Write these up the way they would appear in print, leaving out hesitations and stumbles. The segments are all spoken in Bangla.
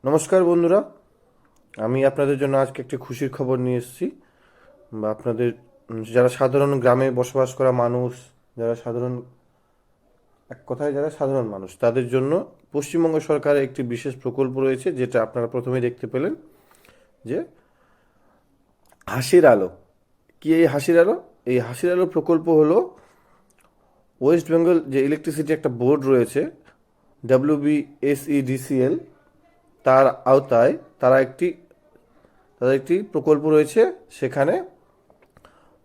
নমস্কার বন্ধুরা, আমি আপনাদের জন্য আজকে একটি খুশির খবর নিয়ে এসেছি। বা আপনাদের যারা সাধারণ গ্রামে বসবাস করা মানুষ, যারা সাধারণ এক কথায় যারা সাধারণ মানুষ, তাদের জন্য পশ্চিমবঙ্গ সরকারের একটি বিশেষ প্রকল্প রয়েছে, যেটা আপনারা প্রথমেই দেখতে পেলেন, যে হাসির আলো। কি এই হাসির আলো? এই হাসির আলো প্রকল্প হলো ওয়েস্ট বেঙ্গল যে ইলেকট্রিসিটি একটা বোর্ড রয়েছে, WBSEDCL, তার আওতায় তাদের একটি প্রকল্প রয়েছে। সেখানে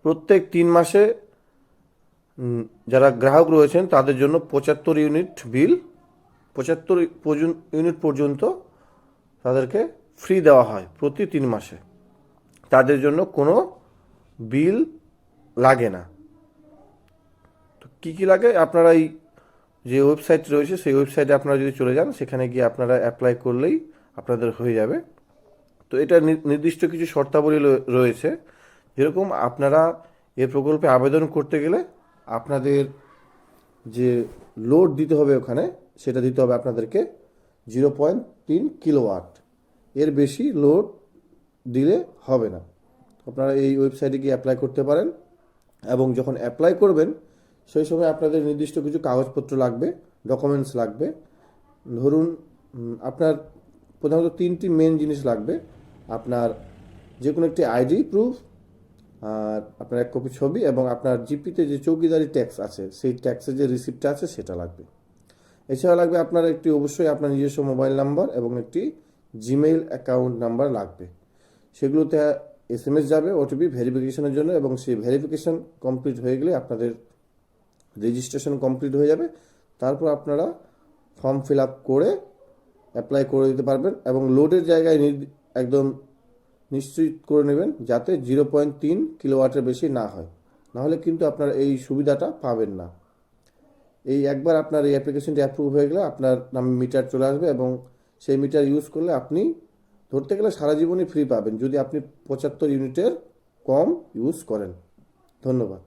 প্রত্যেক 3 মাসে যারা গ্রাহক রয়েছেন তাদের জন্য 75 ইউনিট পর্যন্ত তাদেরকে ফ্রি দেওয়া হয় প্রতি 3 মাসে। তাদের জন্য কোনো বিল লাগে না। তো কী কী লাগে, আপনারা এই যে ওয়েবসাইট রয়েছে সেই ওয়েবসাইটে আপনারা যদি চলে যান, সেখানে গিয়ে আপনারা অ্যাপ্লাই করলেই আপনাদের হয়ে যাবে। তো এটা নির্দিষ্ট কিছু শর্তাবলী রয়েছে। যেরকম আপনারা এই প্রকল্পে আবেদন করতে গেলে আপনাদের যে লোড দিতে হবে ওখানে, সেটা দিতে হবে আপনাদেরকে 0.3 কিলোওয়াট। এর বেশি লোড দিলে হবে না। আপনারা এই ওয়েবসাইটে গিয়ে অ্যাপ্লাই করতে পারেন, এবং যখন অ্যাপ্লাই করবেন সেই সময় আপনাদের নির্দিষ্ট কিছু কাগজপত্র লাগবে, ডকুমেন্টস লাগবে। ধরুন, আপনার প্রধানত 3টি মেন জিনিস লাগবে। আপনার যে কোনো একটি আইডি প্রুফ, আর আপনার 1 কপি ছবি, এবং আপনার জিপিতে যে চৌকিদারি ট্যাক্স আছে সেই ট্যাক্সের যে রিসিপ্টটা আছে সেটা লাগবে। এছাড়া লাগবে আপনার অবশ্যই আপনার নিজস্ব মোবাইল নাম্বার এবং একটি জিমেইল অ্যাকাউন্ট নাম্বার লাগবে। সেগুলোতে SMS যাবে ওটিপি ভেরিফিকেশনের জন্য, এবং সেই ভেরিফিকেশন কমপ্লিট হয়ে গেলে আপনাদের রেজিস্ট্রেশন কমপ্লিট হয়ে যাবে। তারপর আপনারা ফর্ম ফিল আপ করে অ্যাপ্লাই করে দিতে পারবেন, এবং লোডের জায়গায় একদম নিশ্চিত করে নেবেন যাতে 0.3 কিলোওয়াটের বেশি না হয়, নাহলে কিন্তু আপনার এই সুবিধাটা পাবেন না। এই একবার আপনার এই অ্যাপ্লিকেশনটি অ্যাপ্রুভ হয়ে গেলে আপনার নামে মিটার চলে আসবে, এবং সেই মিটার ইউজ করলে আপনি ধরতে গেলে সারা জীবনই ফ্রি পাবেন, যদি আপনি 75 ইউনিটের কম ইউজ করেন। ধন্যবাদ।